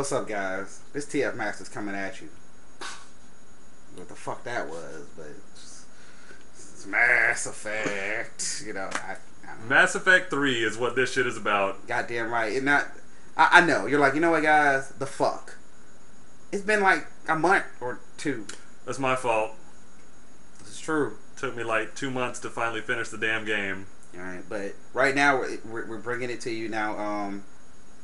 What's up, guys? This TFMasterz coming at you. What the fuck that was, but it's Mass Effect. You know, I don't know. Mass Effect 3 is what this shit is about. Goddamn right. It not. I know. You're like, you know what, guys? The fuck. It's been like a month or two. That's my fault. This is true. Took me like 2 months to finally finish the damn game. All right, but right now we're bringing it to you now.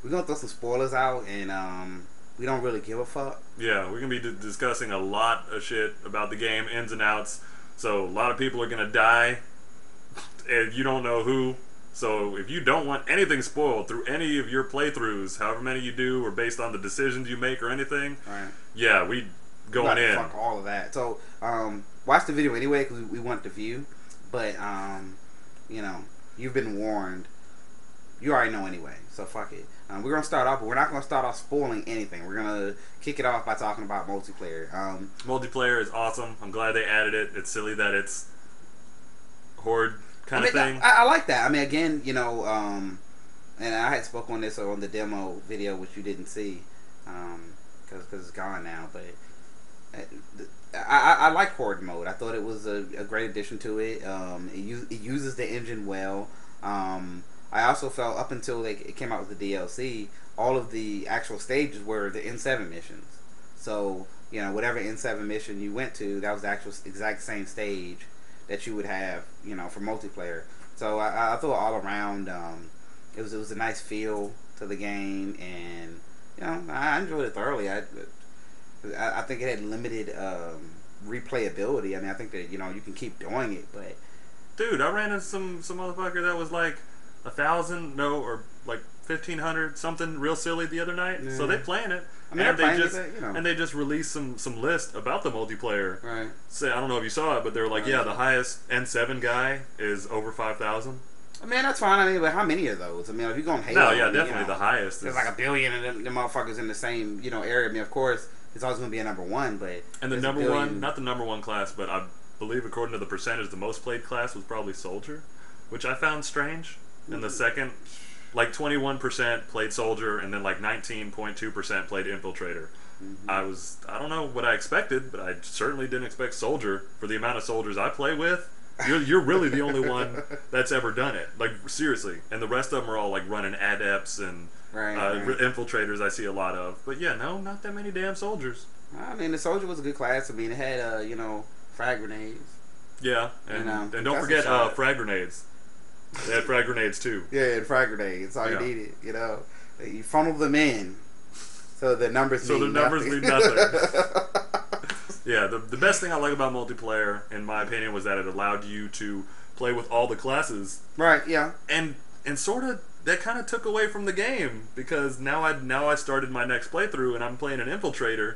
We're gonna throw some spoilers out, and we don't really give a fuck. Yeah, we're gonna be discussing a lot of shit about the game, ins and outs. So a lot of people are gonna die, and you don't know who. So if you don't want anything spoiled through any of your playthroughs, however many you do, or based on the decisions you make or anything, Right. yeah, we going in. Fuck all of that. So watch the video anyway because we want the view. But you know, you've been warned. You already know anyway. So fuck it. We're gonna start off, but we're not gonna start off spoiling anything. We're gonna kick it off by talking about multiplayer. Multiplayer is awesome. I'm glad they added it. It's silly that it's horde kind of thing. I like that. I mean, again, you know, and I had spoke on this on the demo video, which you didn't see, because it's gone now. But I like horde mode. I thought it was a great addition to it. It uses the engine well. I also felt up until it came out with the DLC, all of the actual stages were the N7 missions. So, you know, whatever N7 mission you went to, that was the actual exact same stage that you would have, you know, for multiplayer. So I thought all around, it was a nice feel to the game, and you know, I enjoyed it thoroughly. I think it had limited replayability. I mean, I think that, you know, you can keep doing it, but dude, I ran into some motherfucker that was like 1,000, no, or like 1,500, something real silly the other night. Yeah. So they playing it. I mean, and they just it, you know. and they just released some list about the multiplayer. Right. Say, I don't know if you saw it, but they're like, yeah, the highest N7 guy is over 5,000. I mean, that's fine. I mean, but how many of those? I mean, if you're going Halo, no, yeah, definitely, you know, the highest. There's like 1 billion of them motherfuckers in the same, you know, area. I mean, of course, it's always going to be a number one, but and the number one, not the number one class, but I believe according to the percentage, the most played class was probably Soldier, which I found strange. And the second, like 21% played Soldier, and then like 19.2% played Infiltrator. Mm-hmm. I don't know what I expected, but I certainly didn't expect Soldier for the amount of soldiers I play with. You're really the only one that's ever done it, like seriously. And the rest of them are all like running adepts and infiltrators. I see a lot of, but yeah, no, not that many damn soldiers. I mean, the Soldier was a good class. I mean, it had you know, frag grenades. Yeah, and don't forget frag grenades. They had frag grenades too. Yeah, and frag grenades. That's all you needed. You know, you funnel them in, so the numbers. So the numbers mean nothing. Yeah, the best thing I like about multiplayer, in my opinion, was that it allowed you to play with all the classes. Right. Yeah. And sort of that kind of took away from the game, because now I started my next playthrough and I'm playing an infiltrator,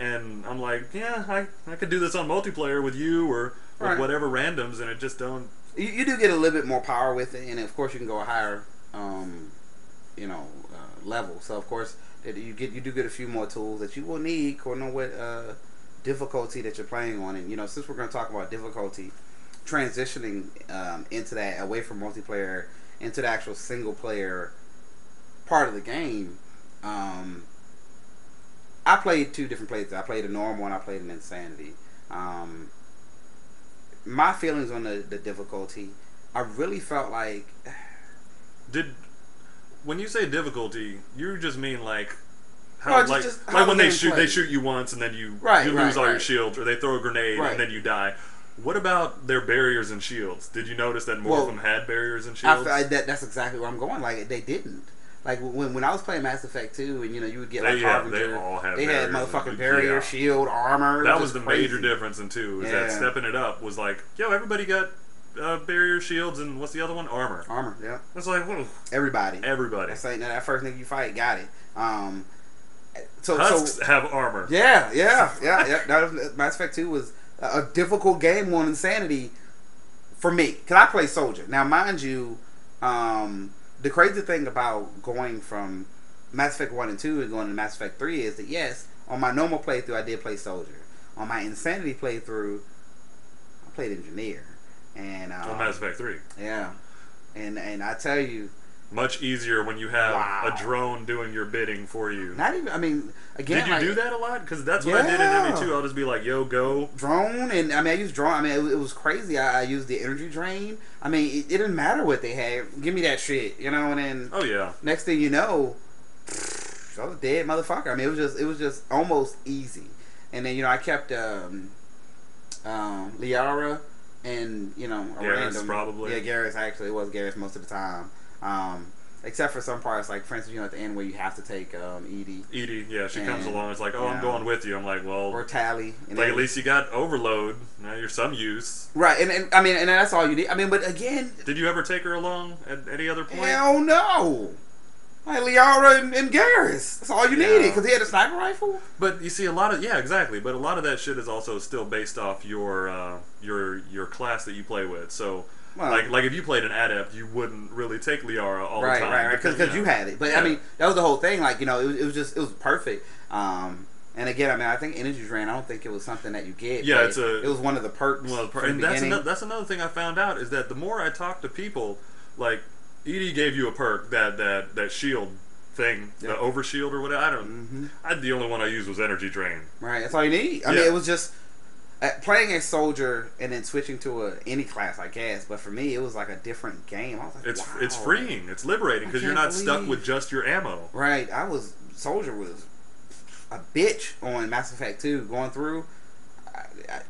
and I'm like, yeah, I could do this on multiplayer with you or with whatever randoms, and it just don't. You do get a little bit more power with it, and of course you can go a higher, you know, level. So of course you do get a few more tools that you will need according to what difficulty that you're playing on. And you know, since we're going to talk about difficulty, transitioning into that, away from multiplayer into the actual single player part of the game. I played two different playthroughs. I played a normal and I played an insanity. My feelings on the difficulty, I really felt like... When you say difficulty, you just mean like... How, like when they shoot you once and then you lose all your shields, or they throw a grenade and then you die. What about their barriers and shields? Did you notice that more of them had barriers and shields? That's exactly where I'm going. Like, they didn't. Like, when I was playing Mass Effect 2, and you know, you would get like Harbinger, they had motherfucking barrier, shield, armor. That was the major difference in 2, is that stepping it up was like, yo, everybody got barrier, shields, and what's the other one? Armor. Armor, yeah. It's like, whoa. Everybody. That's like, that first nigga you fight got it. Husks have armor. Yeah. Mass Effect 2 was a difficult game on Insanity for me, because I play Soldier. Now, mind you, the crazy thing about going from Mass Effect 1 and 2 and going to Mass Effect 3 is that, yes, on my normal playthrough, I did play Soldier. On my Insanity playthrough, I played Engineer. And on Mass Effect 3. Yeah. And I tell you, much easier when you have Wow. a drone doing your bidding for you. Not even. I mean, again, Did you like, do that a lot? Because that's what I did in Yeah. ME2. I'll just be like, yo, go. drone, and I mean, I used drone. I mean, it was crazy. I used the energy drain. I mean, it didn't matter what they had. Give me that shit, you know. And then Oh, yeah. next thing you know, I was a dead motherfucker. I mean, it was just almost easy. And then I kept Liara and a Garrus, random probably. Yeah, Garrus, actually it was Garrus most of the time. Except for some parts, like for instance, at the end where you have to take Edie Edie, yeah, she And, comes along. It's like, oh, I'm going with you. I'm like, well, or Tally. And like then, at least you got overload. Now you're some use. right, and I mean, and that's all you need. I mean, but again, Did you ever take her along at any other point? hell no. Like Liara and Garrus. That's all you Yeah. needed because he had a sniper rifle. But you see, a lot of exactly. But a lot of that shit is also still based off your class that you play with. So. Well, Like if you played an adept, you wouldn't really take Liara all the time. Right, because you had it. But I mean, that was the whole thing. Like it was perfect. And again, I mean, I think energy drain. I don't think it was something that you get. Yeah, it was one of the perks. And that's another thing I found out is that the more I talk to people, like Edie gave you a perk that shield thing, the overshield or whatever. I don't. The only one I used was energy drain. Right, that's all you need. I mean, it was just. Playing a soldier and then switching to any class, I guess. But for me, it was like a different game. I was like, wow. It's freeing. It's liberating because you're not stuck with just your ammo. Right. Soldier was a bitch on Mass Effect 2 going through.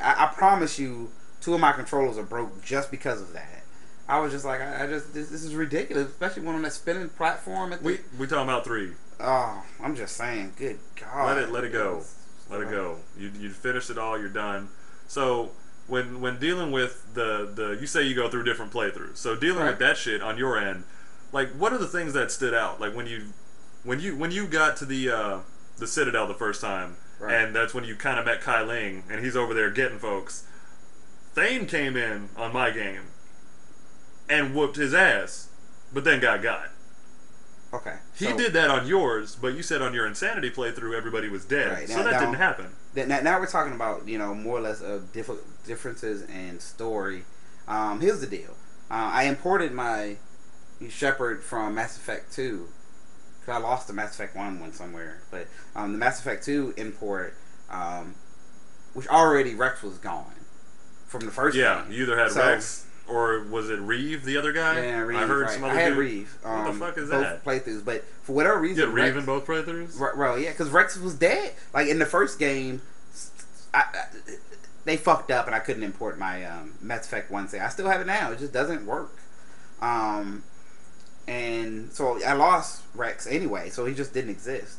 I promise you, 2 of my controllers are broke just because of that. I was just like, this is ridiculous, especially when on that spinning platform. We talking about 3. Oh, I'm just saying, good God. Let it go. Let it go. You finished it all. You're done. So when dealing with the you say you go through different playthroughs. So dealing with that shit on your end, like what are the things that stood out? Like when you got to the Citadel the first time, and that's when you kind of met Kai Ling, and he's over there getting folks. Thane came in on my game and whooped his ass, but then got. Okay. He did that on yours, but you said on your Insanity playthrough everybody was dead. Right, so that didn't happen. Now we're talking about, more or less differences in story. Here's the deal. I imported my Shepard from Mass Effect 2. Because I lost the Mass Effect 1 one somewhere. But the Mass Effect 2 import, which already Rex was gone from the first game. Yeah, you either had Rex... Or was it Reeve, the other guy? Yeah, Reeve. I heard some other I had dude. Reeve. What the fuck is both that? Playthroughs, but for whatever reason, You had Reeve in both playthroughs? Well, yeah, because Rex was dead. Like in the first game, they fucked up, and I couldn't import my Mass Effect 1 save. I still have it now. It just doesn't work. And so I lost Rex anyway, so he just didn't exist.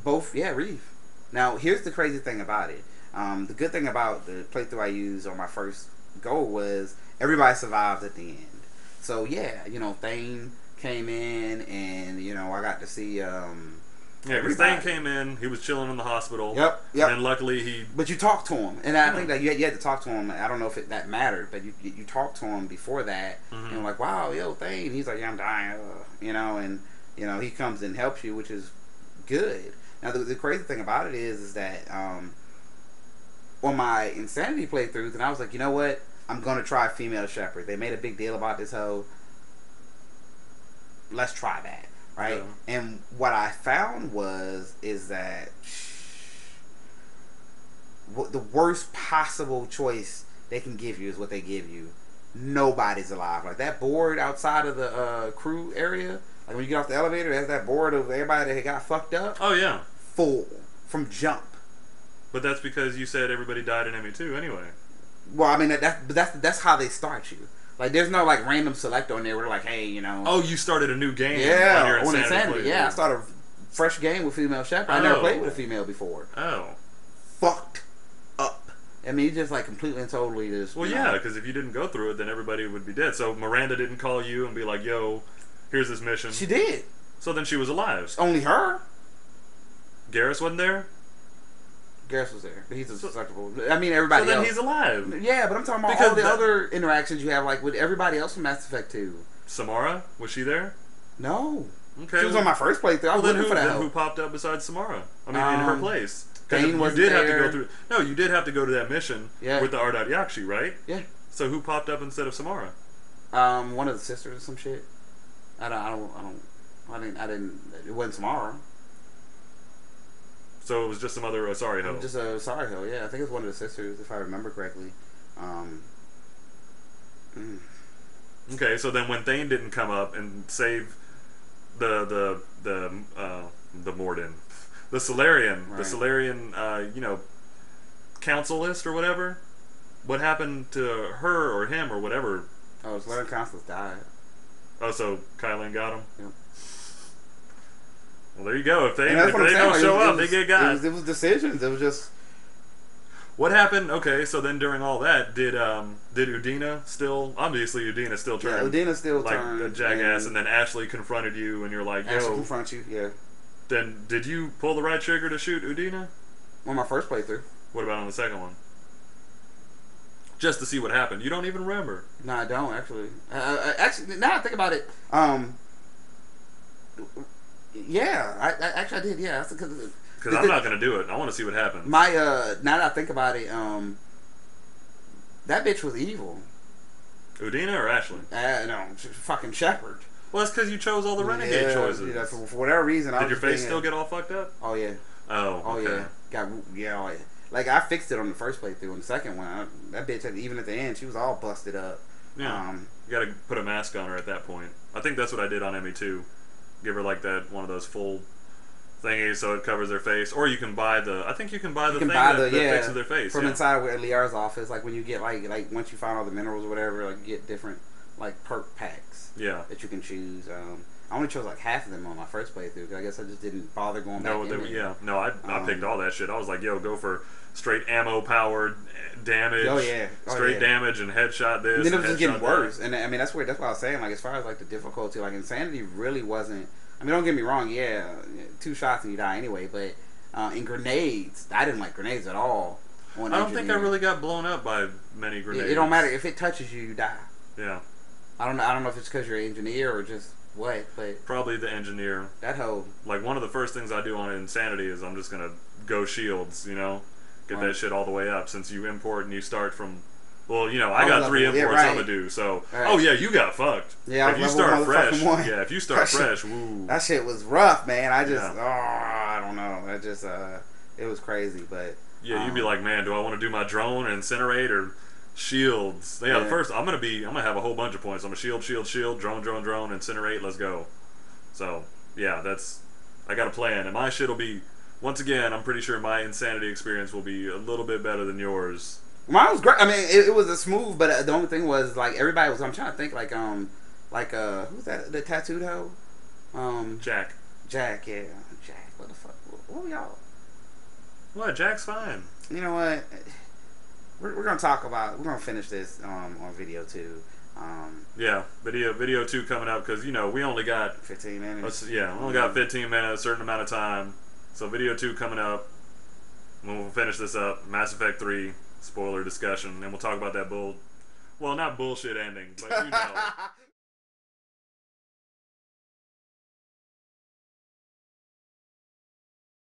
Reeve. Now here's the crazy thing about it. The good thing about the playthrough I used on my first go was everybody survived at the end. So yeah, Thane came in, and I got to see. Yeah, because Thane came in, he was chilling in the hospital. Yep. And luckily he. But you talked to him, and I think that you had to talk to him. I don't know if that mattered, but you talked to him before that, and like, wow, yo, Thane. He's like, yeah, I'm dying, and he comes and helps you, which is good. Now the crazy thing about it is that on my Insanity playthroughs, and I was like, you know what? I'm gonna try female Shepard. They made a big deal about this whole. Let's try that, right? Yeah. And what I found is that the worst possible choice they can give you is what they give you. Nobody's alive. Like that board outside of the crew area. Like when you get off the elevator, there's that board of everybody that got fucked up. Oh yeah. Full from jump. But that's because you said everybody died in ME2 anyway. Well, I mean that's how they start you. Like there's no like random select on there where they're like, hey, Oh, you started a new game. Yeah, on your on Insanity. Yeah, I started a fresh game with female Shepard. I never played with a female before. Oh. Fucked up. I mean, it's just like completely and totally just. Well, yeah, because if you didn't go through it, then everybody would be dead. So Miranda didn't call you and be like, yo, here's this mission. She did. So then she was alive. Only her. Garrus wasn't there? Garrus was there, but he's susceptible. I mean, everybody else. So then he's alive. Yeah, but I'm talking about all the other interactions you have, like with everybody else from Mass Effect 2. Samara? Was she there? No. Okay. She was on my first playthrough. I was looking for that. Then who popped up besides Samara? I mean, in her place. Thane was there. Have to go through. No, you did have to go to that mission with the Ardat Yakshi, right? Yeah. So who popped up instead of Samara? One of the sisters or some shit. I didn't. It wasn't Samara. So it was just some other Asari Ho. Just a Sorry Hill, yeah. I think it's one of the sisters, if I remember correctly. Okay, so then when Thane didn't come up and save the Morden, the Solarian, Right. the Solarian, council list or whatever, what happened to her or him or whatever? Oh, Solarian Constance died. Oh, so Kylan got him? Yep. Well, there you go. If they And that's what I'm saying, don't like, show up, was, they get got. It was decisions. It was just. What happened? Okay, so then during all that, did Udina still? Obviously, Udina still turned. Yeah, Udina still like turned a jackass, and then Ashley confronted you, and you're like, "Yo." Ashley confront you, yeah. Then did you pull the right trigger to shoot Udina? On my first playthrough. What about on the second one? Just to see what happened. You don't even remember. No, I don't actually. Actually, now I think about it, yeah, I did. Yeah, because I'm not gonna do it. I want to see what happened. My now that I think about it, that bitch was evil. Udina or Ashley? No, fucking Shepherd. Well, that's because you chose all the renegade choices. Yeah, for whatever reason. Did your face still get all fucked up? Oh yeah. Oh. Oh okay. yeah. Oh yeah. Like I fixed it on the first playthrough. On the second one, that bitch, even at the end, she was all busted up. Yeah. You got to put a mask on her at that point. I think that's what I did on ME2. Give her like that one of those full thingies so it covers their face, or you can buy the. I think you can buy the thing that fixes their face from inside where Liar's office. Like when you get like once you find all the minerals or whatever, like you get different like perk packs. Yeah. That you can choose. I only chose like half of them on my first playthrough because I guess I just didn't bother going back. No, I picked all that shit. I was like, yo, go for straight ammo powered damage. Oh yeah. Straight damage and headshot this. And then it was just getting that. worse. And I mean that's why I was saying, like, as far as like the difficulty, like Insanity really wasn't. I mean, don't get me wrong. Yeah, 2 shots and you die anyway. But in grenades, I didn't like grenades at all. I don't think I really got blown up by many grenades. It don't matter if it touches you, you die. Yeah. I don't know if it's because you're an engineer or just what, but probably the engineer. That whole like one of the first things I do on Insanity is I'm just gonna go shields, get that shit all the way up. Since you import and you start from, well, I got 3 imports I'm gonna do. So, oh yeah, you got fucked. Yeah, if you start fresh, if you start fresh, woo. That shit was rough, man. I just, I don't know. I just, it was crazy, but yeah, you'd be like, man, do I want to do my drone and incinerate or shields? Yeah, first I'm gonna have a whole bunch of points. I'm a shield, drone, incinerate, let's go. So yeah, I got a plan, and my shit will be, once again, I'm pretty sure my Insanity experience will be a little bit better than yours. Mine was great. I mean, it was a smooth, but the only thing was like everybody was. I'm trying to think who's that? The tattooed hoe? Jack. Jack, yeah, Jack. What the fuck? What were y'all? What? Jack's fine. You know what? We're gonna finish this on video 2. Yeah, video 2 coming up because we only got 15 minutes. We only got 15 minutes, a certain amount of time. So video 2 coming up. We'll finish this up. Mass Effect 3 spoiler discussion, and we'll talk about that not bullshit ending, but